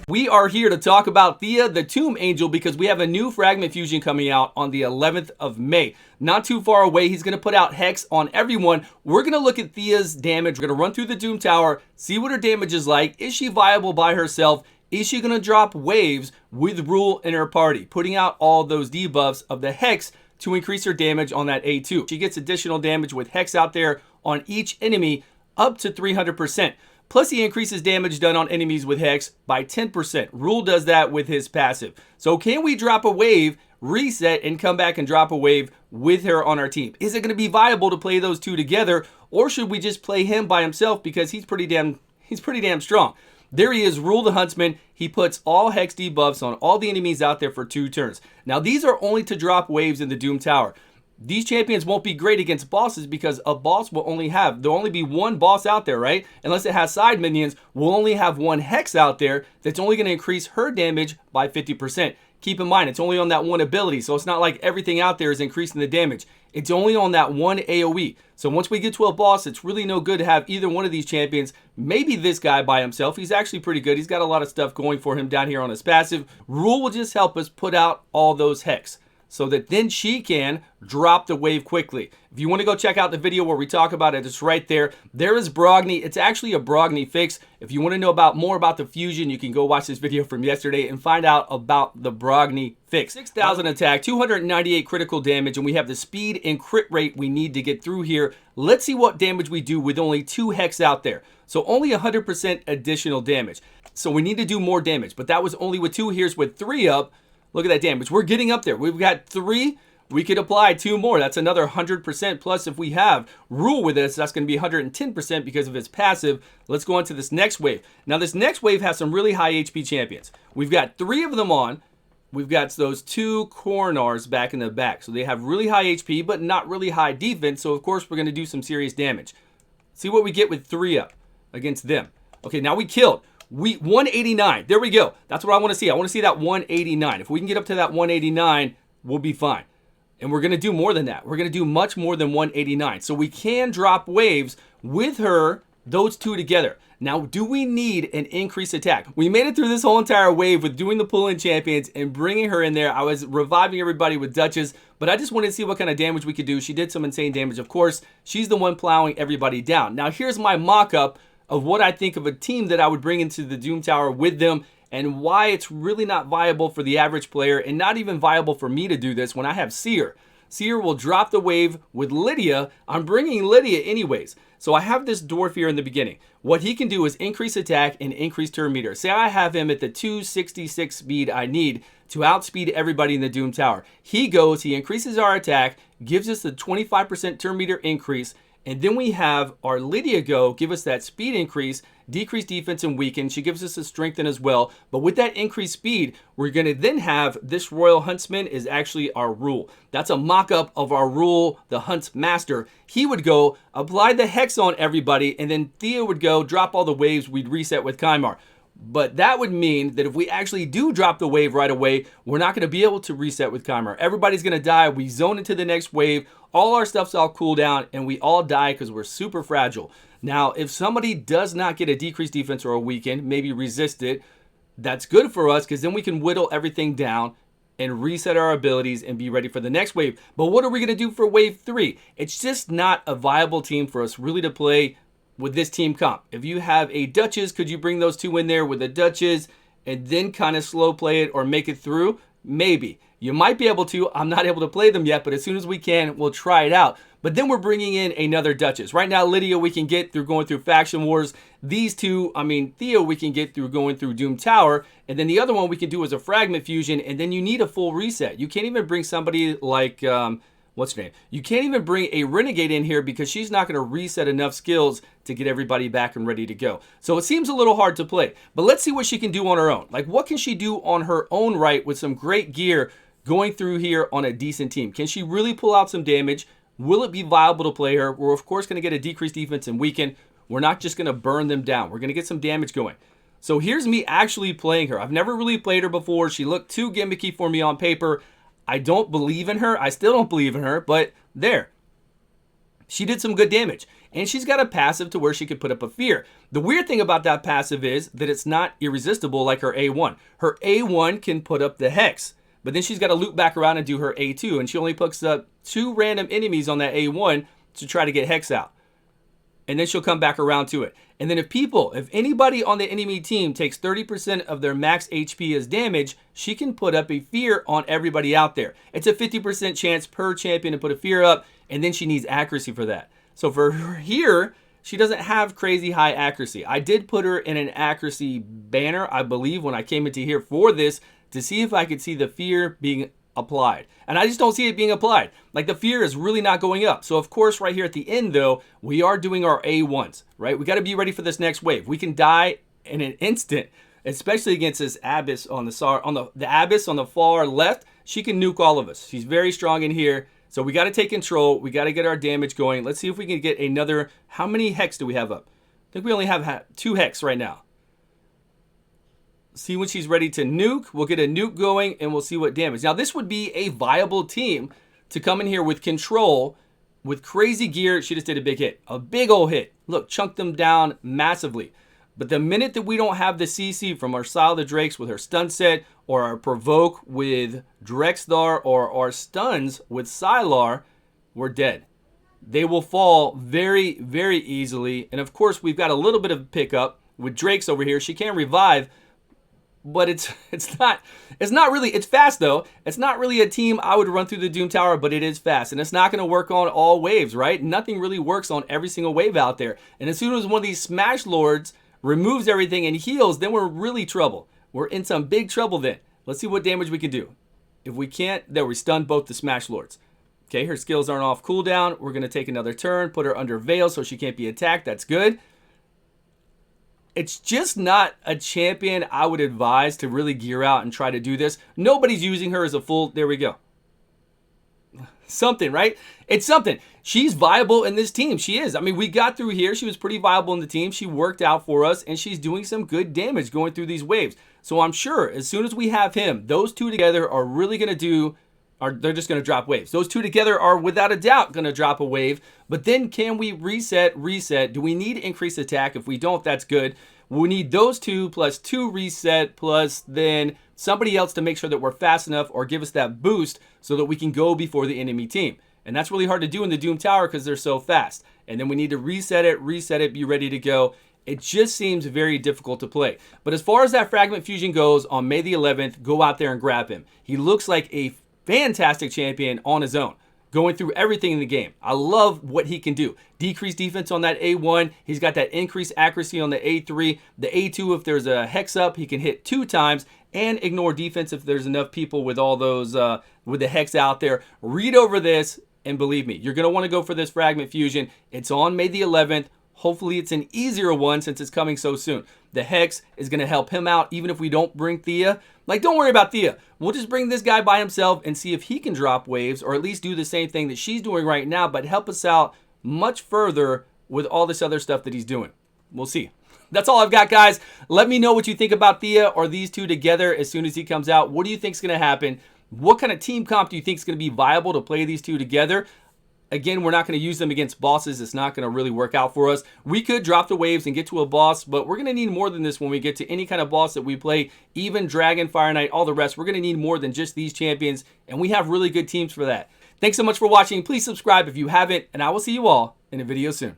We are here to talk about Thea, the Tomb Angel, because we have a new Fragment Fusion coming out on the 11th of May. Not too far away, he's going to put out Hex on everyone. We're going to look at Thea's damage. We're going to run through the Doom Tower, see what her damage is like. Is she viable by herself? Is she going to drop waves with Rule in her party, putting out all those debuffs of the Hex to increase her damage on that A2? She gets additional damage with Hex out there on each enemy up to 300%. Plus, he increases damage done on enemies with Hex by 10%. Rule does that with his passive. So can we drop a wave, reset, and come back and drop a wave with her on our team? Is it going to be viable to play those two together, or should we just play him by himself because he's pretty damn strong? There he is, Rule the Huntsman. He puts all Hex debuffs on all the enemies out there for 2 turns. Now, these are only to drop waves in the Doom Tower. These champions won't be great against bosses because a boss will there'll only be one boss out there, right? Unless it has side minions, we'll only have one Hex out there that's only going to increase her damage by 50%. Keep in mind, it's only on that one ability, so it's not like everything out there is increasing the damage. It's only on that one AoE. So once we get to a boss, it's really no good to have either one of these champions. Maybe this guy by himself. He's actually pretty good. He's got a lot of stuff going for him down here on his passive. Rule will just help us put out all those Hex, so that then she can drop the wave quickly. If you want to go check out the video where we talk about it, it's right there. There is Brogni. It's actually a Brogni fix. If you want to know more about the fusion, you can go watch this video from yesterday and find out about the Brogni fix. 6,000 attack, 298 critical damage, and we have the speed and crit rate we need to get through here. Let's see what damage we do with only 2 Hex out there. So only 100% additional damage. So we need to do more damage, but that was only with 2. Here's with 3 up. Look at that damage. We're getting up there. We've got 3. We could apply 2 more. That's another 100%. Plus, if we have Rule with us, that's going to be 110% because of his passive. Let's go on to this next wave. Now, this next wave has some really high HP champions. We've got 3 of them on. We've got those 2 Coronars back in the back. So they have really high HP, but not really high defense. So, of course, we're going to do some serious damage. See what we get with 3 up against them. Okay, now we killed. 189. There we go. That's what I want to see. I want to see that 189. If we can get up to that 189, we'll be fine. And we're going to do more than that. We're going to do much more than 189. So we can drop waves with her, those 2 together. Now, do we need an increased attack? We made it through this whole entire wave with doing the pull-in champions and bringing her in there. I was reviving everybody with Duchess, but I just wanted to see what kind of damage we could do. She did some insane damage, of course. She's the one plowing everybody down. Now, here's my mock-up of what I think of a team that I would bring into the Doom Tower with them and why it's really not viable for the average player and not even viable for me to do this when I have Seer. Seer will drop the wave with Lydia. I'm bringing Lydia anyways. So I have this dwarf here in the beginning. What he can do is increase attack and increase turn meter. Say I have him at the 266 speed I need to outspeed everybody in the Doom Tower. He goes, he increases our attack, gives us the 25% turn meter increase, and then we have our Lydia go, give us that speed increase, decrease defense and weaken. She gives us a strengthen as well. But with that increased speed, we're going to then have this Royal Huntsman is actually our Rule. That's a mock-up of our Rule, the Hunt's Master. He would go, apply the Hex on everybody, and then Thea would go, drop all the waves, we'd reset with Kymar. But that would mean that if we actually do drop the wave right away, we're not going to be able to reset with Kymar. Everybody's going to die. We zone into the next wave. All our stuff's all cool down, and we all die because we're super fragile. Now, if somebody does not get a decreased defense or a weaken, maybe resist it, that's good for us because then we can whittle everything down and reset our abilities and be ready for the next wave. But what are we going to do for wave 3? It's just not a viable team for us really to play with this team comp. If you have a Duchess, could you bring those 2 in there with a Duchess and then kind of slow play it or make it through? Maybe. You might be able to. I'm not able to play them yet, but as soon as we can, we'll try it out. But then we're bringing in another Duchess. Right now, Lydia we can get through going through Faction Wars. These 2, Thea we can get through going through Doom Tower. And then the other one we can do is a Fragment Fusion, and then you need a full reset. You can't even bring somebody like... what's her name? You can't even bring a Renegade in here because she's not going to reset enough skills to get everybody back and ready to go. So it seems a little hard to play. But let's see what she can do on her own. Like, what can she do on her own right with some great gear going through here on a decent team? Can she really pull out some damage? Will it be viable to play her? We're, of course, going to get a decreased defense and weaken. We're not just going to burn them down. We're going to get some damage going. So here's me actually playing her. I've never really played her before. She looked too gimmicky for me on paper. I don't believe in her. I still don't believe in her, but there. She did some good damage. and she's got a passive to where she could put up a fear. The weird thing about that passive is that it's not irresistible like her A1. Her A1 can put up the Hex, but then she's got to loop back around and do her A2, and she only puts up 2 random enemies on that A1 to try to get Hex out. And then she'll come back around to it. And then if anybody on the enemy team takes 30% of their max HP as damage, she can put up a fear on everybody out there. It's a 50% chance per champion to put a fear up, and then she needs accuracy for that. So for her here, she doesn't have crazy high accuracy. I did put her in an accuracy banner, I believe, when I came into here for this to see if I could see the fear being applied. And I just don't see it being applied. Like, the fear is really not going up. So of course right here at the end though, we are doing our A1s, right? We got to be ready for this next wave. We can die in an instant, especially against this Abyss on the Abyss on the far left. She can nuke all of us. She's very strong in here. So we got to take control. We got to get our damage going. Let's see if we can get another. How many Hex do we have up? I think we only have 2 Hex right now. See when she's ready to nuke. We'll get a nuke going and we'll see what damage. Now this would be a viable team to come in here with control, with crazy gear. She just did a big hit, a big old hit. Look, chunked them down massively. But the minute that we don't have the CC from our Sile the Drakes with her stun set, or our provoke with Drexthar, or our stuns with Sylar, we're dead. They will fall very, very easily. And of course, we've got a little bit of pickup with Drakes over here. She can revive, but it's fast though. It's not really a team I would run through the Doom Tower, but it is fast, and it's not going to work on all waves, right? Nothing really works on every single wave out there. And as soon as one of these Smash Lords removes everything and heals, then we're really trouble. We're in some big trouble then. Let's see what damage we can do. If we can't, there we stun both the Smash Lords. Okay, her skills aren't off cooldown. We're going to take another turn, put her under Veil so she can't be attacked. That's good. It's just not a champion I would advise to really gear out and try to do this. Nobody's using her as a full, there we go. Something, right? It's something. She's viable in this team. She is. I mean, we got through here. She was pretty viable in the team. She worked out for us, and she's doing some good damage going through these waves. So I'm sure as soon as we have him, those two together are really going to do, they're just going to drop waves. Those two together are without a doubt going to drop a wave. But then can we reset? Do we need increased attack? If we don't, that's good. We need those two plus 2 reset plus then somebody else to make sure that we're fast enough or give us that boost so that we can go before the enemy team. And that's really hard to do in the Doom Tower because they're so fast. And then we need to reset it, be ready to go. It just seems very difficult to play. But as far as that Fragment Fusion goes, on May the 11th, go out there and grab him. He looks like a fantastic champion on his own, going through everything in the game. I love what he can do. Decreased defense on that A1. He's got that increased accuracy on the A3. The A2, if there's a Hex up, he can hit 2 times and ignore defense if there's enough people with all those, with the Hex out there. Read over this and believe me, you're going to want to go for this Fragment Fusion. It's on May the 11th. Hopefully it's an easier one since it's coming so soon. The Hex is going to help him out even if we don't bring Thea. Like, don't worry about Thea. We'll just bring this guy by himself and see if he can drop waves or at least do the same thing that she's doing right now, but help us out much further with all this other stuff that he's doing. We'll see. That's all I've got, guys. Let me know what you think about Thea or these two together as soon as he comes out. What do you think is going to happen? What kind of team comp do you think is going to be viable to play these two together? Again, we're not going to use them against bosses. It's not going to really work out for us. We could drop the waves and get to a boss, but we're going to need more than this when we get to any kind of boss that we play, even Dragon, Fire Knight, all the rest. We're going to need more than just these champions, and we have really good teams for that. Thanks so much for watching. Please subscribe if you haven't, and I will see you all in a video soon.